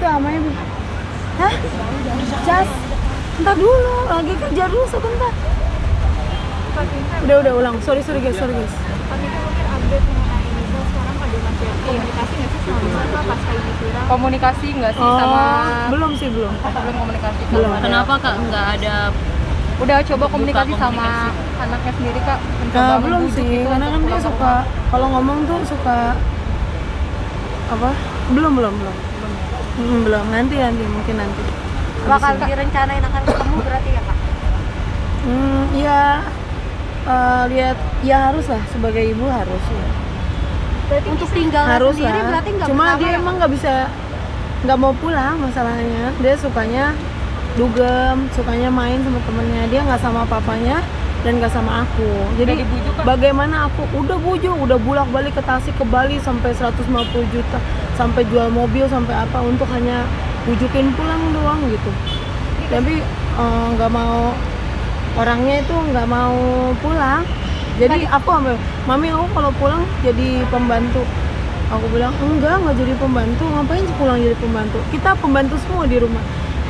udah amanya. Hah? Jas? Entar dulu, lagi kerja dulu sebentar. Udah ulang. Sorry guys. Tapi kan mungkin update mengenai Misal sekarang pada masih komunikasi nggak sih sama Misal Kak pas kayak gitu viral? Komunikasi nggak sih sama belum. belum komunikasi Belum. Kenapa Kak nggak ada? udah coba komunikasi sama komunikasi. anaknya sendiri Kak? Nah, belum membujuk sih, gitu karena kan untuk dia pulang ke suka kalau ngomong tuh suka apa? Belum. Belum. Nanti mungkin nanti. Bakal direncanain akan ketemu berarti ya Kak? Ya lihat ya harus lah sebagai ibu harus ya. Berarti untuk tinggal Harus sendiri lah. berarti nggak Cuma bersama dia ya, emang nggak bisa nggak mau pulang masalahnya. Dia sukanya dugem, sukanya main sama temennya. Dia nggak sama papanya dan nggak sama aku. Jadi Udah dibujuk, Kak? bagaimana aku udah bujuk, udah bolak-balik ke Tasik ke Bali sampai 150 juta, sampai jual mobil sampai apa untuk hanya bujukin pulang doang gitu. Tapi nggak mau, orangnya itu nggak mau pulang. Jadi aku ambil, mami aku kalau pulang jadi pembantu. Aku bilang nggak jadi pembantu, ngapain sih pulang jadi pembantu? Kita pembantu semua di rumah.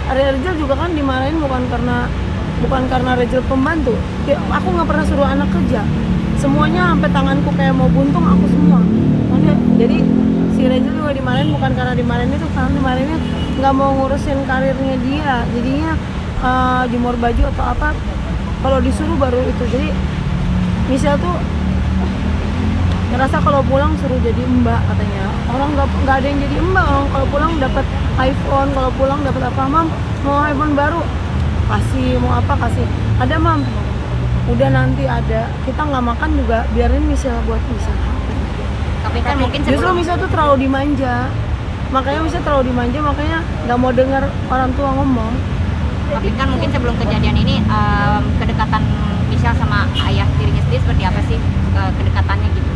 Rejel juga kan dimarahin bukan karena Rejel pembantu. Aku nggak pernah suruh anak kerja. Semuanya sampai tanganku kayak mau buntung aku semua. Jadi si Rejel juga dimarahin bukan karena dimarahin itu, karena dimarahinnya nggak mau ngurusin karirnya dia. Jadinya jemur baju atau apa, kalau disuruh baru itu. Jadi Michelle tuh ngerasa kalau pulang suruh jadi mbak katanya. Orang nggak ada yang jadi mbak. Orang kalau pulang dapat iPhone, kalau pulang dapat apa, mam mau iPhone baru kasih, mau apa kasih. Ada mam, udah nanti ada. Kita nggak makan juga biarin Michelle buat Michelle. Tapi kan mungkin Justru sebelum Michelle tuh terlalu dimanja. Makanya Michelle terlalu dimanja, makanya nggak mau dengar orang tua ngomong. tapi kan mungkin sebelum kejadian ini kedekatan Michelle sama ayah tirinya sendiri seperti apa sih kedekatannya gitu?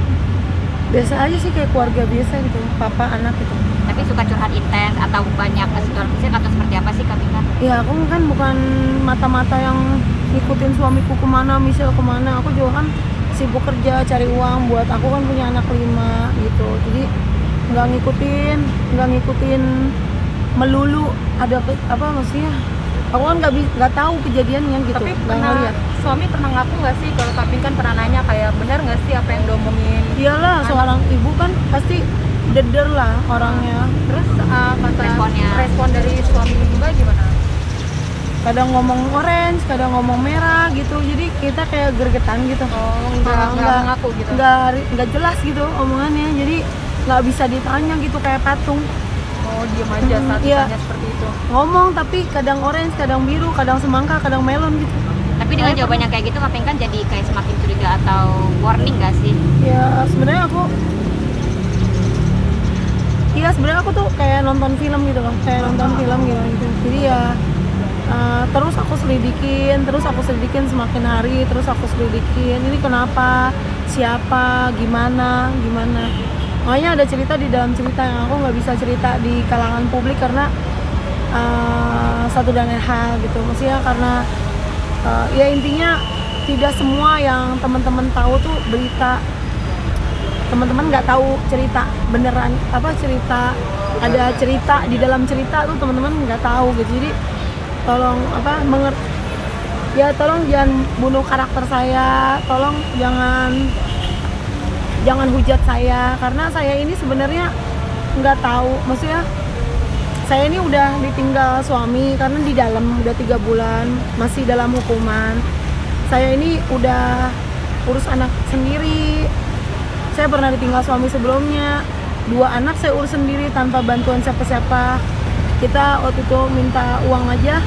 Biasa aja sih, kayak keluarga biasa gitu, papa anak gitu. Tapi suka curhat intens atau banyak segala fisik atau seperti apa sih Kak Pinkan? Ya aku kan bukan mata-mata yang ngikutin suamiku kemana, Michelle kemana. Aku juga kan sibuk kerja, cari uang buat aku kan punya anak 5 gitu. Jadi nggak ngikutin melulu ada apa maksudnya. Aku kan nggak tahu kejadiannya gitu. Tapi Nggak ngeliat. suami pernah ngaku nggak sih kalau Kak Pinkan pernah nanya kayak benar nggak sih apa yang diomongin? Iyalah, seorang ibu kan pasti deder lah orangnya. Terus kata Responnya? respon dari suami Mbak gimana? Kadang ngomong orange, kadang ngomong merah gitu. Jadi kita kayak gregetan gitu. Oh, nggak ngaku gitu? Nggak jelas gitu omongannya. Jadi nggak bisa ditanya gitu kayak patung. Oh, diem aja saat Iya. ditanya seperti itu. Ngomong tapi kadang orange, kadang biru, kadang semangka, kadang melon gitu. Tapi dengan jawabannya kayak gitu Kak Pinkan jadi kayak semakin curiga atau warning nggak sih? Ya sebenarnya aku tuh kayak nonton film gitu loh, gitu. Jadi ya terus aku selidikin semakin hari, terus aku selidikin ini kenapa, siapa, gimana. Makanya ada cerita di dalam cerita yang aku nggak bisa cerita di kalangan publik karena satu dan lain hal gitu. Maksudnya karena ya intinya tidak semua yang teman-teman tahu tuh berita, teman-teman nggak tahu cerita beneran apa, cerita ada cerita di dalam cerita tuh teman-teman nggak tahu gitu. Jadi tolong tolong jangan bunuh karakter saya, tolong jangan hujat saya, karena saya ini sebenarnya nggak tahu, maksudnya saya ini udah ditinggal suami karena di dalam udah 3 bulan masih dalam hukuman. Saya ini udah urus anak sendiri. Saya pernah ditinggal suami sebelumnya, 2 anak saya urus sendiri tanpa bantuan siapa-siapa. Kita waktu itu minta uang aja,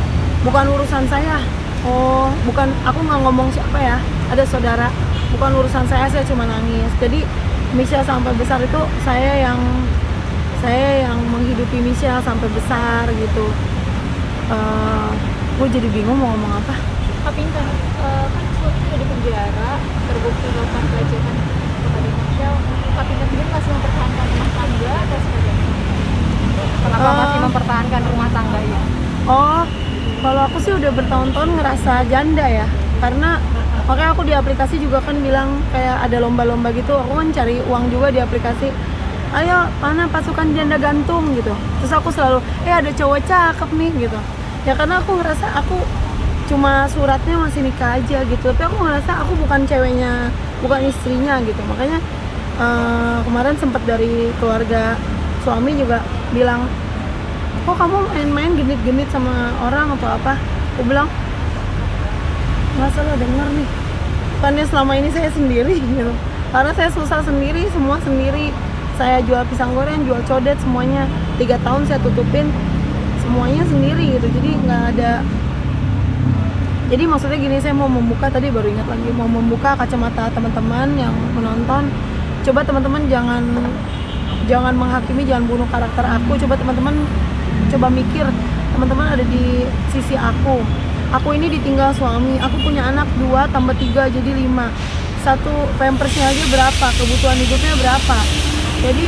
bukan urusan saya. Oh, bukan, aku nggak ngomong siapa ya, ada saudara, bukan urusan saya cuma nangis. Jadi Michelle sampai besar itu saya yang menghidupi Michelle sampai besar gitu. Gue jadi bingung mau ngomong apa. Kak Pinkan, kan sudah di penjara, terbukti melakukan pelecehan kepada Michelle. Kak Pinkan sendiri masih mempertahankan rumah tangga atau seperti apa? Kenapa masih mempertahankan rumah tangga ya? Oh, kalau aku sih udah bertahun-tahun ngerasa janda ya, karena makanya aku di aplikasi juga kan bilang kayak ada lomba-lomba gitu. Aku kan cari uang juga di aplikasi. ayo mana pasukan janda gantung gitu. Terus aku selalu ada cowok cakep nih gitu ya, karena aku ngerasa aku cuma suratnya masih nikah aja gitu, tapi aku ngerasa aku bukan ceweknya, bukan istrinya gitu. Makanya kemarin sempat dari keluarga suami juga bilang, kok kamu main-main genit-genit sama orang atau apa. Aku bilang nggak salah dengar nih, bukannya selama ini saya sendiri gitu, karena saya susah sendiri, semua sendiri. Saya jual pisang goreng, jual codet, semuanya 3 tahun saya tutupin semuanya sendiri gitu. Jadi nggak ada, jadi maksudnya gini, saya mau membuka, tadi baru ingat lagi, mau membuka kacamata teman-teman yang menonton. Coba teman-teman jangan menghakimi, jangan bunuh karakter aku. Coba teman-teman coba mikir, teman-teman ada di sisi aku. Aku ini ditinggal suami, aku punya anak 2 tambah 3 jadi 5. Satu pampersnya aja berapa, kebutuhan hidupnya berapa. Jadi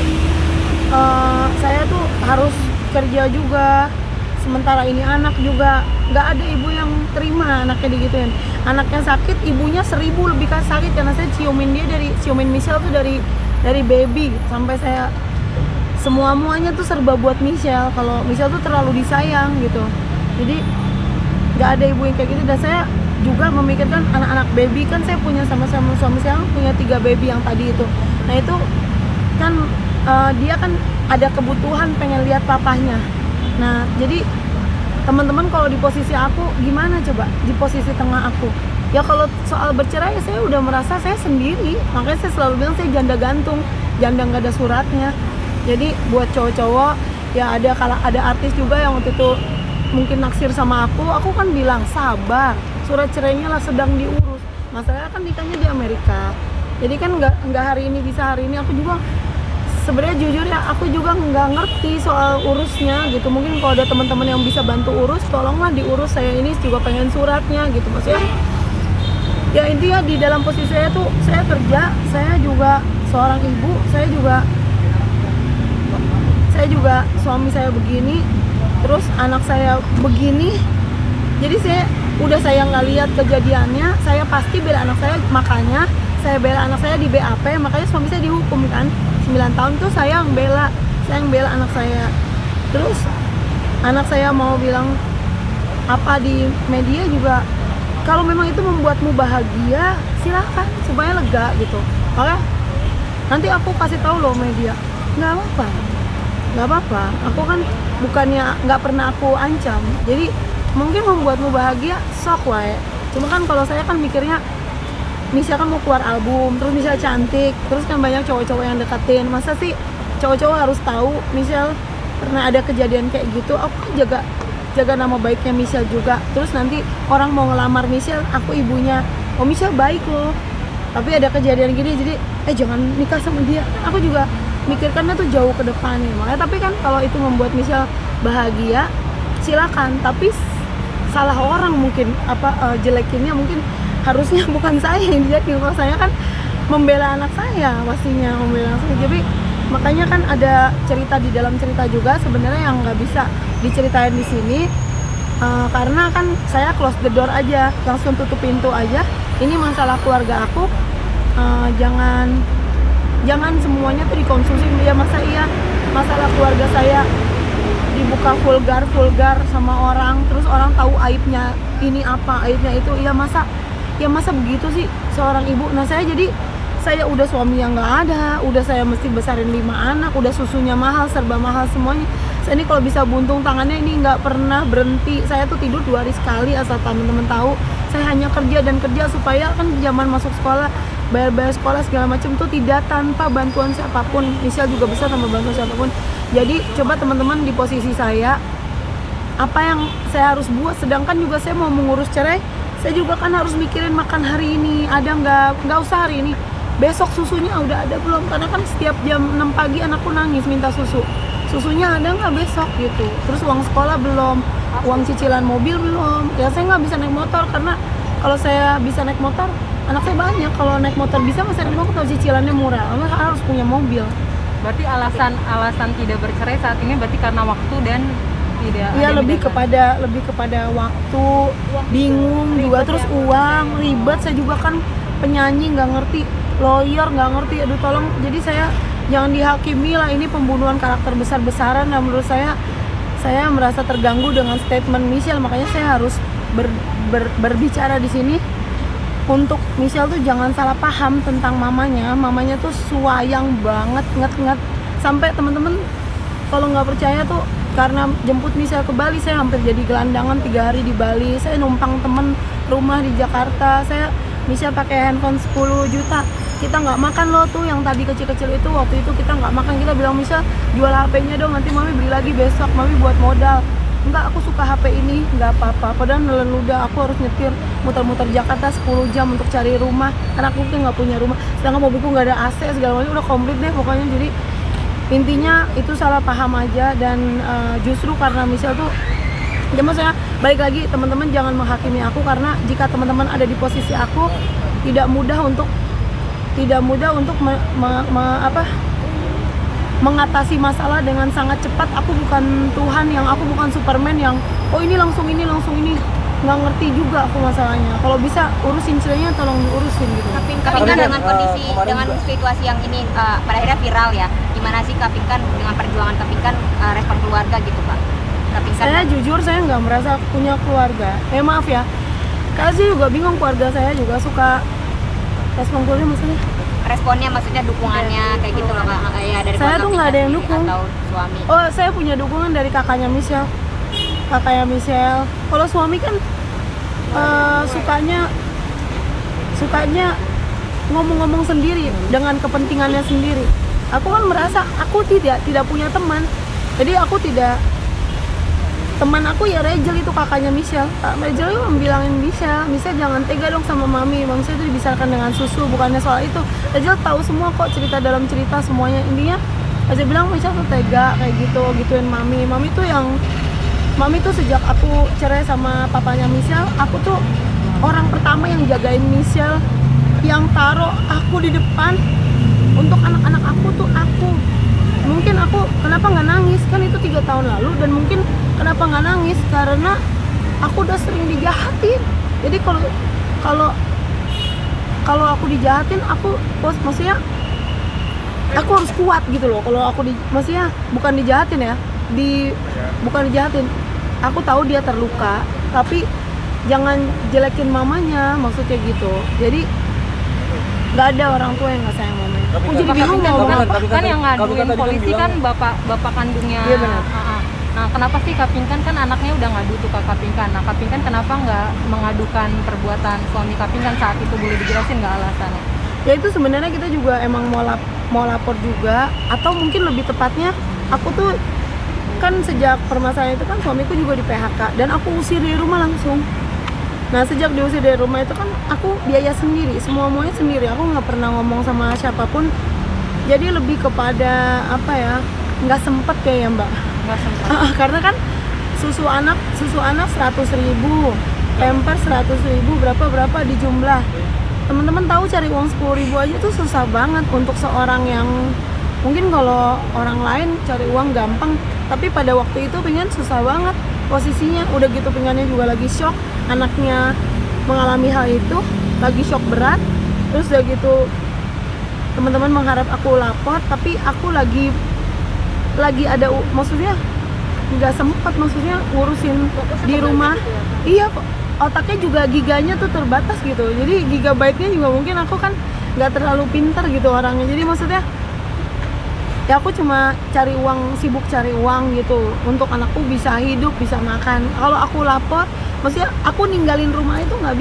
saya tuh harus kerja juga, sementara ini anak juga nggak ada ibu yang terima anaknya digituin. Anaknya sakit, ibunya 1000 lebih sakit, karena saya ciumin Michelle tuh dari baby sampai saya semuanya tuh serba buat Michelle. Kalau Michelle tuh terlalu disayang gitu, jadi nggak ada ibu yang kayak gitu. Dan saya juga memikirkan anak-anak baby, kan saya punya sama-sama suami saya punya 3 baby yang tadi itu. Nah itu kan dia kan ada kebutuhan pengen lihat papahnya. Nah jadi teman-teman kalau di posisi aku gimana coba, di posisi tengah aku ya, kalau soal bercerai saya udah merasa saya sendiri. Makanya saya selalu bilang saya janda gantung, janda nggak ada suratnya. Jadi buat cowok-cowok ya, ada artis juga yang waktu itu mungkin naksir sama aku kan bilang sabar, surat cerainya lah sedang diurus. Masalahnya kan nikahnya di Amerika, jadi kan nggak hari ini bisa hari ini. Aku juga sebenarnya jujur ya, aku juga nggak ngerti soal urusnya gitu. Mungkin kalau ada teman-teman yang bisa bantu urus, tolonglah diurus. Saya ini juga pengen suratnya gitu. Maksudnya ya intinya di dalam posisi saya tuh, saya kerja, saya juga seorang ibu, saya juga suami saya begini, terus anak saya begini. Jadi saya nggak lihat kejadiannya, saya pasti bela anak saya. Makanya saya bela anak saya di BAP, makanya suami saya dihukum kan 9 tahun tuh. Saya yang bela anak saya. Terus anak saya mau bilang apa di media juga, kalau memang itu membuatmu bahagia silakan, supaya lega gitu. Makanya nanti aku kasih tahu loh media, nggak apa-apa, aku kan bukannya nggak pernah aku ancam. Jadi mungkin membuatmu bahagia sok wae. Cuma kan kalau saya kan mikirnya, Misha kan mau keluar album, terus Misha cantik, terus kan banyak cowok-cowok yang deketin. Masa sih cowok-cowok harus tahu Michelle pernah ada kejadian kayak gitu? Aku kan jaga nama baiknya Michelle juga. Terus nanti orang mau ngelamar Michelle, aku ibunya, oh Michelle baik loh, tapi ada kejadian gini, jadi jangan nikah sama dia. Aku juga mikirkannya tuh jauh ke depannya. Makanya tapi kan kalau itu membuat Michelle bahagia, silakan. Tapi salah orang mungkin, jelekinnya mungkin harusnya bukan saya yang dijelekin. Kalau saya kan membela anak saya, pastinya membela anak saya. Jadi makanya kan ada cerita di dalam cerita juga sebenarnya yang nggak bisa diceritain di sini, karena kan saya close the door aja, langsung tutup pintu aja. Ini masalah keluarga aku, jangan semuanya tuh dikonsumsi ya. Masalah keluarga saya dibuka vulgar sama orang, terus orang tahu aibnya ini apa, aibnya itu. Ya masa begitu sih seorang ibu. Nah saya udah suami yang nggak ada, udah saya mesti besarin 5 anak, udah susunya mahal, serba mahal semuanya. Saya ini kalau bisa buntung tangannya ini nggak pernah berhenti. Saya tuh tidur 2 hari sekali, asal teman-teman tahu. Saya hanya kerja dan kerja, supaya kan zaman masuk sekolah, bayar sekolah segala macam tuh tidak tanpa bantuan siapapun. Michelle juga besar tanpa bantuan siapapun. Jadi coba teman-teman di posisi saya, apa yang saya harus buat, sedangkan juga saya mau mengurus cerai, saya juga kan harus mikirin makan hari ini ada nggak usah hari ini, besok susunya udah ada belum, karena kan setiap jam 6 pagi anakku nangis minta susunya ada nggak besok gitu. Terus uang sekolah belum, uang cicilan mobil belum. Ya saya nggak bisa naik motor, karena kalau saya bisa naik motor anak saya banyak, kalau naik motor bisa, masih naik motor cicilannya murah, harus punya mobil. Berarti alasan tidak bercerai saat ini berarti karena waktu dan tidak. Iya, lebih kepada waktu, bingung juga, terus uang ribet. Saya juga kan penyanyi, nggak ngerti, lawyer nggak ngerti, aduh tolong. Jadi saya jangan dihakimi lah, ini pembunuhan karakter besar-besaran. Dan menurut saya merasa terganggu dengan statement Michelle, makanya saya harus berbicara di sini untuk Michelle tuh jangan salah paham tentang mamanya tuh suayang banget, nget sampai teman-teman kalau nggak percaya tuh, karena jemput Michelle ke Bali saya hampir jadi gelandangan 3 hari di Bali. Saya numpang temen rumah di Jakarta, Michelle pakai handphone 10 juta, kita nggak makan loh tuh yang tadi kecil-kecil itu, waktu itu kita nggak makan, kita bilang Michelle jual HP-nya dong, nanti mami beli lagi besok, mami buat modal. Enggak, aku suka HP ini, nggak apa-apa. Padahal nelen ludah, aku harus nyetir muter-muter Jakarta 10 jam untuk cari rumah, karena aku tuh nggak punya rumah, sedangkan mobilku nggak ada AC segala macam, udah komplit deh pokoknya. Jadi intinya itu salah paham aja, dan justru karena Michelle tuh ya, maksudnya balik lagi, teman-teman jangan menghakimi aku, karena jika teman-teman ada di posisi aku, tidak mudah untuk mengatasi masalah dengan sangat cepat. Aku bukan Tuhan, aku bukan Superman yang ini langsung ini, nggak ngerti juga aku masalahnya. Kalau bisa urusin ceritanya, tolong diurusin gitu. Kapinkan dengan kondisi dengan situasi yang ini pada akhirnya viral ya, gimana sih Kapinkan dengan perjuangan Kapinkan, respon keluarga gitu Pak? Kapinkan Saya jujur saya nggak merasa punya keluarga. Maaf ya, kasih juga bingung, keluarga saya juga suka respon keluarga, maksudnya responnya, maksudnya dukungannya kayak gitu loh Kak, ya dari saya tuh nggak ada yang sendiri dukung. atau suami. Oh, saya punya dukungan dari kakaknya Michelle. Kalau suami kan sukanya ngomong-ngomong sendiri dengan kepentingannya sendiri. Aku kan merasa aku tidak punya teman. Jadi aku tidak, teman aku ya Rachel, itu kakaknya Michelle. Rachel itu bilangin Michelle jangan tega dong sama mami saya itu dibesarkan dengan susu, bukannya soal itu. Rachel tahu semua kok, cerita dalam cerita semuanya. Intinya Rachel bilang Michelle tuh tega kayak gituin mami tuh sejak aku cerai sama papanya Michelle, aku tuh orang pertama yang jagain Michelle, yang taruh aku di depan untuk anak-anak aku tuh aku. Mungkin aku kenapa nggak nangis, kan itu 3 tahun lalu, dan mungkin kenapa nggak nangis karena aku udah sering dijahatin. Jadi kalau aku dijahatin, maksudnya aku harus kuat gitu loh. Kalau aku maksudnya bukan dijahatin ya, bukan dijahatin, aku tahu dia terluka, tapi jangan jelekin mamanya, maksudnya gitu. Jadi nggak ada orang tua yang nggak sayang mamanya. Aku jadi bingung mau ngomong apa. Kan yang ngaduin polisi kan bapak kandungnya. Iya benar. Nah, kenapa sih Kapinkan, kan anaknya udah ngadu tuh ke Kapinkan. Nah, Kapinkan kenapa nggak mengadukan perbuatan suami Kapinkan saat itu? Boleh dijelasin nggak alasannya? Ya itu sebenarnya kita juga emang mau lapor juga, atau mungkin lebih tepatnya aku tuh kan sejak permasalahan itu kan suamiku juga di PHK dan aku usir dari rumah langsung. Nah sejak diusir dari rumah itu kan aku biaya sendiri, semuanya sendiri, aku nggak pernah ngomong sama siapapun. Jadi lebih kepada apa ya, nggak sempet kayak ya mbak. Nggak sempat. Karena kan susu anak 100.000, pamper 100.000, berapa di jumlah. Teman-teman tahu cari uang 10.000 aja tuh susah banget untuk seorang yang mungkin kalau orang lain cari uang gampang, tapi pada waktu itu pengen susah banget posisinya. Udah gitu pengennya juga lagi shock, anaknya mengalami hal itu, lagi shock berat. Terus udah gitu teman-teman mengharap aku lapor, tapi aku lagi ada, maksudnya nggak sempat, maksudnya ngurusin di rumah. Iya, otaknya juga giganya tuh terbatas gitu, jadi gigabyte-nya juga mungkin aku kan nggak terlalu pintar gitu orangnya. Jadi maksudnya ya aku cuma cari uang, sibuk cari uang gitu untuk anakku bisa hidup, bisa makan. Kalau aku lapor, maksudnya aku ninggalin rumah itu nggak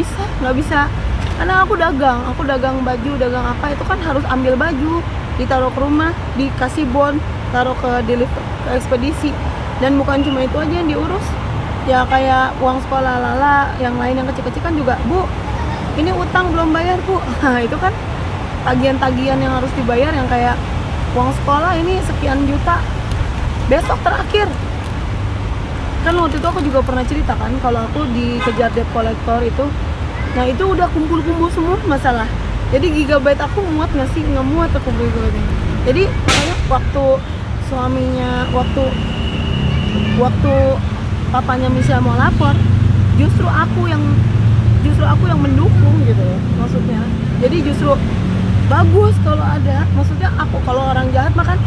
bisa karena aku dagang baju, dagang apa, itu kan harus ambil baju, ditaruh ke rumah, dikasih bon, taruh ke ekspedisi. Dan bukan cuma itu aja yang diurus, ya kayak uang sekolah Lala, yang lain yang kecil-kecil kan juga, Bu ini utang belum bayar Bu. Nah itu kan tagihan-tagihan yang harus dibayar, yang kayak uang sekolah ini sekian juta, besok terakhir. Kan waktu itu aku juga pernah cerita kan kalau aku dikejar debt collector itu. Nah itu udah kumpul-kumpul semua masalah. Jadi gigabyte aku muat nggak sih? Nggak muat aku gigabyte. Jadi makanya waktu suaminya, waktu papanya Michelle mau lapor, justru aku yang mendukung gitu maksudnya. Jadi justru bagus kalau ada. Maksudnya aku kalau orang jahat makan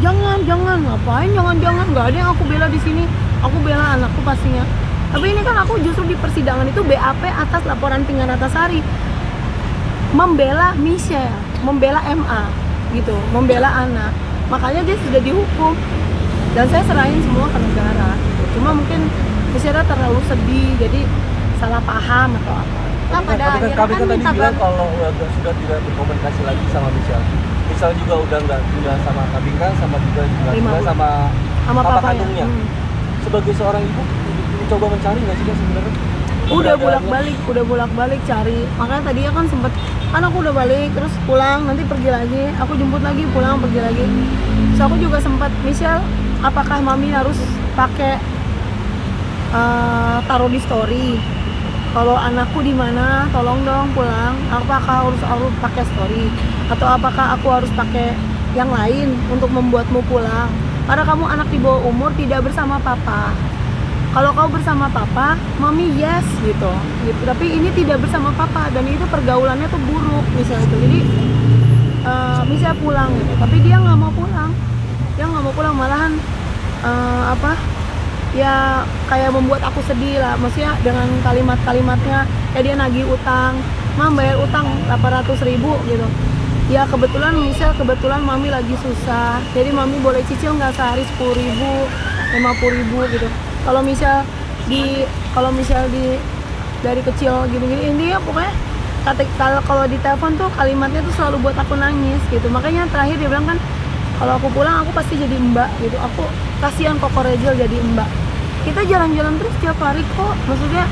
jangan ngapain, jangan nggak ada yang aku bela di sini. Aku bela anakku pastinya. Tapi ini kan aku justru di persidangan itu BAP atas laporan Pinkan Ratnasari, membela Michelle, membela MA gitu, membela anak. Makanya dia sudah dihukum dan saya serahin semua ke negara gitu. Cuma mungkin Michelle terlalu sedih jadi salah paham atau apa. Pada Tapi akhirnya kan kan tadi minta bilang kalau sudah tidak berkomunikasi lagi sama Michelle. Michelle juga udah nggak tinggal sama Kak Pinkan, sama juga nggak Lima tinggal bulan. sama Sama papa papanya. kandungnya. Sebagai seorang ibu, mencoba mencari nggak sih Kak sebenarnya? Udah Keberadaannya? bolak-balik cari. Makanya tadinya kan sempet kan aku udah balik terus pulang, nanti pergi lagi, aku jemput lagi, pulang pergi lagi. So aku juga sempat, Michelle, apakah mami harus pakai taruh di story? Kalau anakku di mana, tolong dong pulang. Apakah harus pakai story? Atau apakah aku harus pakai yang lain untuk membuatmu pulang? Karena kamu anak di bawah umur tidak bersama papa. Kalau kau bersama papa, mami yes gitu. Tapi ini tidak bersama papa dan itu pergaulannya tuh buruk misalnya itu. Jadi misalnya pulang gitu. Tapi dia nggak mau pulang. Dia nggak mau pulang, malahan ya kayak membuat aku sedih lah. Maksudnya dengan kalimat-kalimatnya kayak dia nagih utang, mam bayar utang 800.000 gitu. Ya kebetulan kebetulan mami lagi susah, jadi mami boleh cicil nggak sehari 10.000, 50.000 gitu. Kalau misal di dari kecil gini-gini, intinya pokoknya kalau di telepon tuh kalimatnya tuh selalu buat aku nangis gitu. Makanya terakhir dia bilang kan, kalau aku pulang aku pasti jadi mbak gitu. Aku kasihan Koko Rejel jadi mbak. Kita jalan-jalan terus tiap hari kok. Maksudnya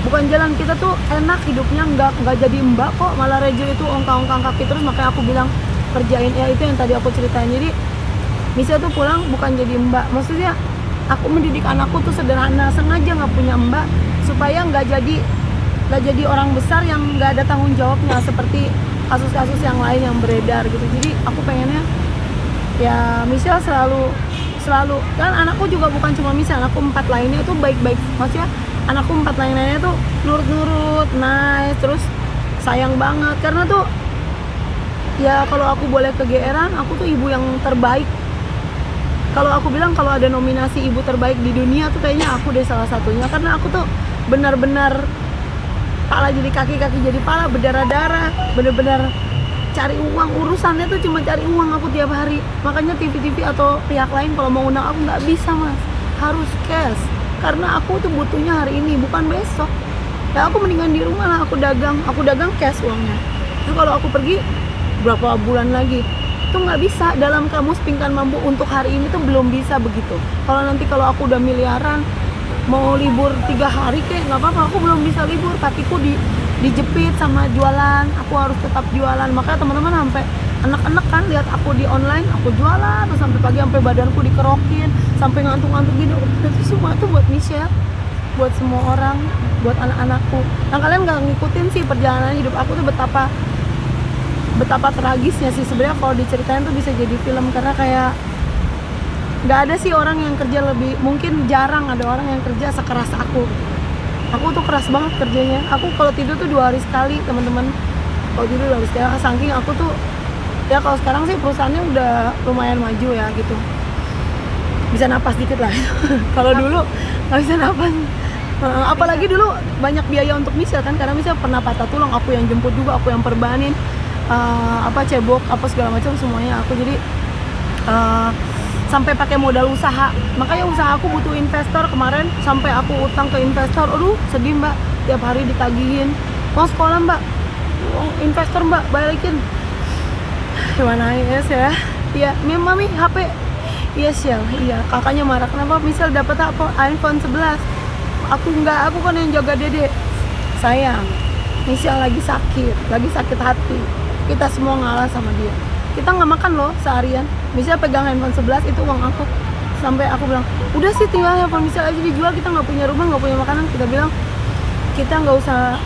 bukan jalan, kita tuh enak hidupnya, nggak jadi mbak kok. Malah Rejel itu ongkang-ongkang kaki terus. Makanya aku bilang kerjain ya, itu yang tadi aku ceritain. Jadi Misha tuh pulang bukan jadi mbak. Maksudnya aku mendidik anakku tuh sederhana, sengaja nggak punya mbak supaya nggak jadi orang besar yang nggak ada tanggung jawabnya seperti kasus-kasus yang lain yang beredar gitu. Jadi aku pengennya ya Michelle selalu kan anakku juga bukan cuma Michelle, anakku 4 lainnya tuh baik-baik. Maksudnya anakku 4 lainnya tuh nurut-nurut, nice, terus sayang banget. Karena tuh ya kalau aku boleh kegeeran, aku tuh ibu yang terbaik. Kalau aku bilang kalau ada nominasi ibu terbaik di dunia tuh kayaknya aku deh salah satunya. Karena aku tuh benar-benar pala jadi kaki, kaki jadi pala, berdarah-darah, bener-bener cari uang, urusannya tuh cuma cari uang aku tiap hari. Makanya TV-TV atau pihak lain kalau mau undang aku nggak bisa mas, harus cash. Karena aku tuh butuhnya hari ini, bukan besok. Ya aku mendingan di rumah lah, aku dagang cash uangnya. Terus kalau aku pergi berapa bulan lagi, tuh nggak bisa. Dalam kamus Pinkan Mampu untuk hari ini tuh belum bisa begitu. Kalau nanti kalau aku udah miliaran, mau libur 3 hari kayak nggak apa-apa, aku belum bisa libur, kakiku dijepit sama jualan, aku harus tetap jualan. Makanya teman-teman sampai anak-anak kan lihat aku di online, aku jualan terus sampai pagi, sampai badanku dikerokin, sampai ngantuk-ngantuk gini. Itu semua tuh buat Michelle, buat semua orang, buat anak-anakku. Nah kalian nggak ngikutin sih perjalanan hidup aku tuh betapa tragisnya sih sebenarnya. Kalau diceritain tuh bisa jadi film, karena kayak nggak ada sih orang yang kerja lebih, mungkin jarang ada orang yang kerja sekeras aku. Aku tuh keras banget kerjanya. Aku kalau tidur tuh 2 hari sekali teman-teman. Kalau tidur 2 hari sekali. Saking aku tuh ya, kalau sekarang sih perusahaannya udah lumayan maju ya gitu. Bisa napas dikit lah. Kalau dulu nggak bisa napas. Apalagi dulu banyak biaya untuk Michelle kan, karena Michelle pernah patah tulang, aku yang jemput juga, aku yang perbanin, cebok, apa segala macam semuanya aku. Jadi sampai pakai modal usaha. Makanya usaha aku butuh investor. Kemarin sampai aku utang ke investor. Aduh sedih mbak, tiap hari ditagihin. Mau sekolah mbak, investor mbak, balikin. Gimana ya? Iya, mami HP. Iya Shell, iya. Kakaknya marah, kenapa Michelle dapat apa? iPhone 11. Aku enggak, aku kan yang jaga dede. Sayang, Michelle lagi sakit hati. Kita semua ngalah sama dia. Kita nggak makan loh seharian. Michelle pegang handphone 11, itu uang aku. Sampai aku bilang, udah sih tinggal handphone Michelle aja dijual, kita nggak punya rumah, nggak punya makanan. Kita bilang, kita nggak usah,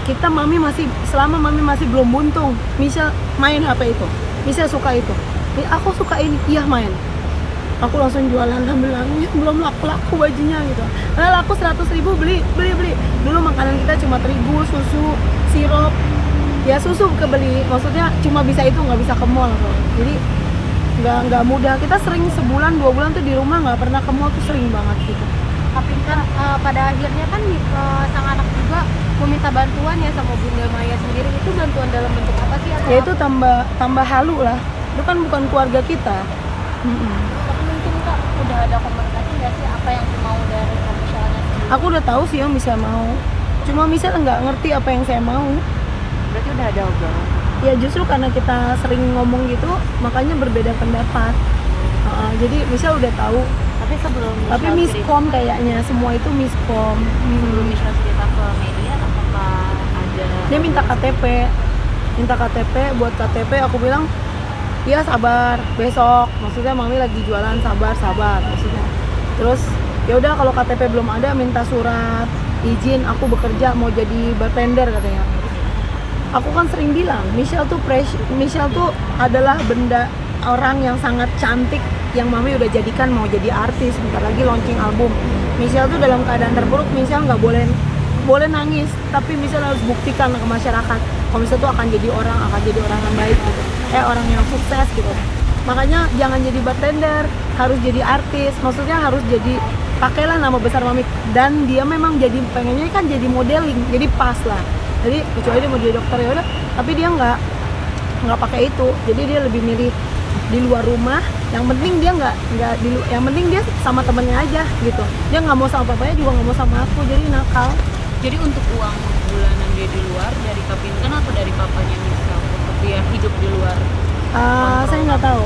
selama mami masih belum buntung, Michelle main HP itu. Michelle suka itu. Aku suka ini, iya main. Aku langsung jualan, alhamdulillah, belum laku bajunya gitu. Karena laku 100.000 beli. Dulu makanan kita cuma terigu, susu, sirup, Ya susu kebeli, maksudnya cuma bisa itu, nggak bisa ke mall kok. Jadi nggak mudah. Kita sering sebulan 2 bulan tuh di rumah, nggak pernah ke mall tuh sering banget gitu. Kapinkan pada akhirnya kan sang anak juga meminta bantuan ya sama Bunda Maya sendiri. Itu bantuan dalam bentuk apa sih? Atau Ya itu tambah halu lah. Itu kan bukan keluarga kita. tapi mungkin Kak udah ada komunikasi nggak sih apa yang mau dari misalnya sendiri? Aku udah tahu sih yang bisa mau. Cuma misal nggak ngerti apa yang saya mau. Berarti udah ada obrolan. Ya justru karena kita sering ngomong gitu, makanya berbeda pendapat. Jadi misal udah tahu, Tapi sebelum tapi miskom kayaknya semua itu miskom. sebelum Michelle cerita ke media, apakah ada Dia minta KTP, buat KTP. Aku bilang, iya sabar, besok. Maksudnya mami lagi jualan, sabar maksudnya. Terus ya udah kalau KTP belum ada, minta surat izin aku bekerja mau jadi bartender katanya. Aku kan sering bilang, Michelle tuh adalah benda orang yang sangat cantik yang mami udah jadikan mau jadi artis, bentar lagi launching album. Michelle tuh dalam keadaan terburuk, Michelle nggak boleh nangis, tapi Michelle harus buktikan ke masyarakat kalau Michelle tuh akan jadi orang yang baik gitu, orang yang sukses gitu. Makanya jangan jadi bartender, harus jadi artis, maksudnya harus jadi, pakailah nama besar mami. Dan dia memang jadi pengennya kan jadi modeling, jadi pas lah. Jadi kecuali dia mau jadi dokter ya udah, tapi dia nggak pakai itu. Jadi dia lebih milih di luar rumah. Yang penting dia yang penting dia sama temennya aja gitu. Dia nggak mau sama papanya juga nggak mau sama aku, jadi nakal. Jadi untuk uang bulanan dia di luar dari Kapinkan atau dari papanya Michelle untuk dia hidup di luar? Saya nggak tahu.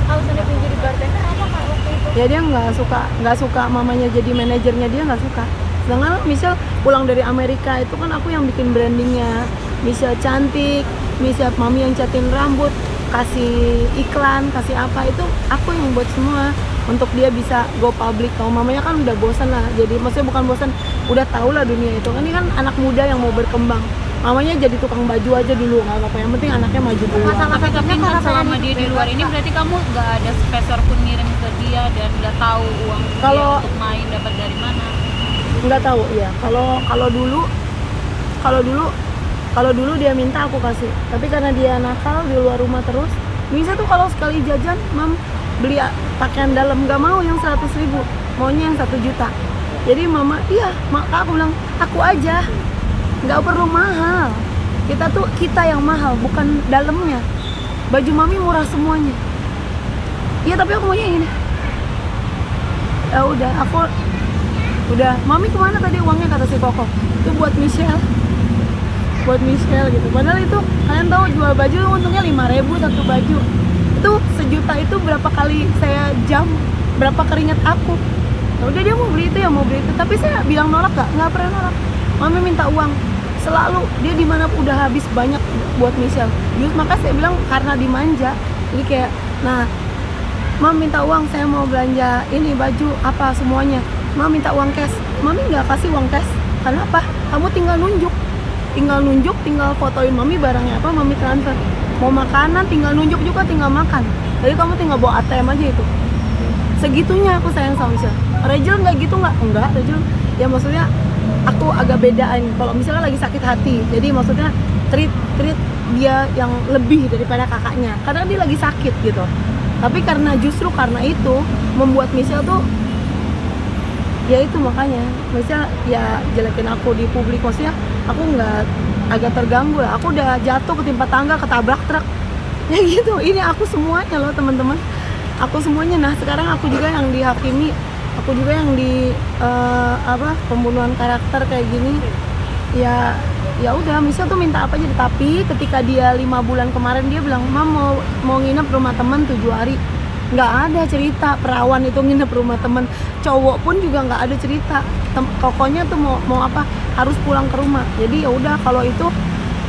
Alasannya pengen jadi bartender apa Kak waktu itu? Ya dia nggak suka mamanya jadi manajernya, dia nggak suka. Sedangkan Michelle pulang dari Amerika itu kan aku yang bikin brandingnya. Michelle cantik, Michelle mami yang catin rambut, kasih iklan, kasih apa, itu aku yang buat semua untuk dia bisa go public. Kalau mamanya kan udah bosan lah, jadi maksudnya bukan bosan, udah tahu lah dunia itu kan. Ini kan anak muda yang mau berkembang, mamanya jadi tukang baju aja dulu nggak apa-apa, yang penting anaknya maju dulu. Tapi Kapinkan selama dia di luar ini berarti kamu gak ada sepeser pun ngirim ke dia dan gak tahu uang dia untuk main dapat dari mana? Nggak tahu ya. Kalau dulu dia minta aku kasih, tapi karena dia nakal di luar rumah terus. Bisa tuh kalau sekali jajan, mam beli pakaian dalam nggak mau yang 100.000, maunya yang 1 juta. Jadi mama, aku bilang aku aja, nggak perlu mahal. Kita yang mahal, bukan dalamnya. Baju mami murah semuanya. Iya tapi aku maunya ini. Ya udah, mami kemana tadi uangnya, kata si Koko. Itu buat Michelle gitu. Padahal itu kalian tahu jual baju untungnya 5.000 satu baju. Itu 1 juta itu berapa kali saya jam, berapa keringat aku. Ya udah dia mau beli itu ya mau beli itu. Tapi saya bilang nolak nggak pernah nolak. Mami minta uang selalu, dia dimana udah habis banyak buat Michelle. Just makanya saya bilang karena dimanja. Jadi kayak, nah, Mam minta uang, saya mau belanja ini baju apa semuanya. Mam minta uang cash, mami nggak kasih uang cash. Kenapa? Kamu tinggal nunjuk, tinggal fotoin mami barangnya apa, mami transfer. Mau makanan tinggal nunjuk juga, tinggal makan. Jadi kamu tinggal bawa ATM aja itu. Segitunya aku sayang sama Michelle. Rachel nggak gitu enggak Rachel. Ya maksudnya aku agak bedaan kalau misalnya lagi sakit hati. Jadi maksudnya treat dia yang lebih daripada kakaknya. Karena dia lagi sakit gitu. Tapi justru karena itu membuat Michelle tuh ya itu makanya Michelle ya jelekin aku di publik, maksudnya aku nggak agak terganggu lah. Aku udah jatuh ketimpa tangga, ketabrak truk ya gitu. Ini aku semuanya loh teman-teman, aku semuanya. Nah sekarang aku juga yang dihakimi, aku juga yang di pembunuhan karakter kayak gini. Ya udah, Michelle tuh minta apa aja. Tapi ketika dia 5 bulan kemarin dia bilang, Mam mau nginep rumah teman 7 hari. Nggak ada cerita perawan itu nginep rumah temen. Cowok pun juga nggak ada cerita. Kokonya tuh mau apa, harus pulang ke rumah. Jadi ya udah, kalau itu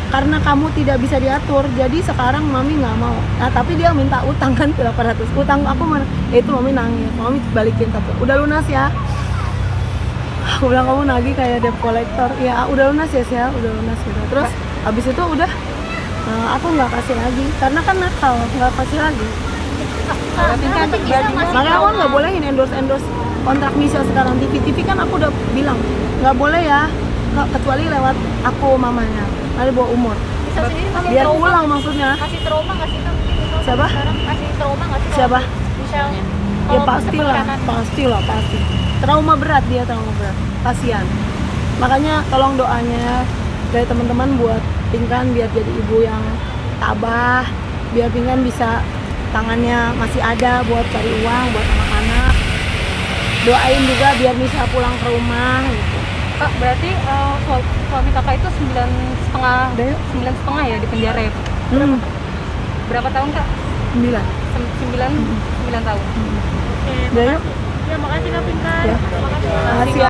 karena kamu tidak bisa diatur, jadi sekarang mami nggak mau. Nah tapi dia minta utang kan 800. Utang aku mana? Ya itu mami nangis, mami balikin 1. Udah lunas ya. Aku bilang kamu nagih kayak debt collector. Ya udah lunas ya Sel, udah lunas gitu. Terus habis itu udah aku nggak kasih lagi karena kan nakal, nggak kasih lagi. Makanya aku nggak bolehin endorse kontrak Michelle sekarang. TV kan aku udah bilang nggak boleh ya, kecuali lewat aku mamanya, nanti bawa umur. Bisa sendiri masih Biar trauma. pulang maksudnya. Masih trauma nggak sih Kak? Mungkin Michelle Siapa? sekarang masih trauma nggak sih? kalau Siapa? Michelle. Ya Kalau pastilah, penekanan. pastilah pasti. Trauma berat dia, trauma berat. Kasihan. Makanya tolong doanya dari teman-teman buat Pinkan biar jadi ibu yang tabah, biar Pinkan bisa tangannya masih ada buat cari uang buat anak-anak. Doain juga biar bisa pulang ke rumah gitu. Kak, berarti suami kakak itu 9,5 Udah yuk. 9,5 ya di penjara ya? Berapa tahun kak? 9. 9 tahun. Oke, Udah yuk. ya makasih Kak Pinkan. Ya. Makasih. Makasih ya.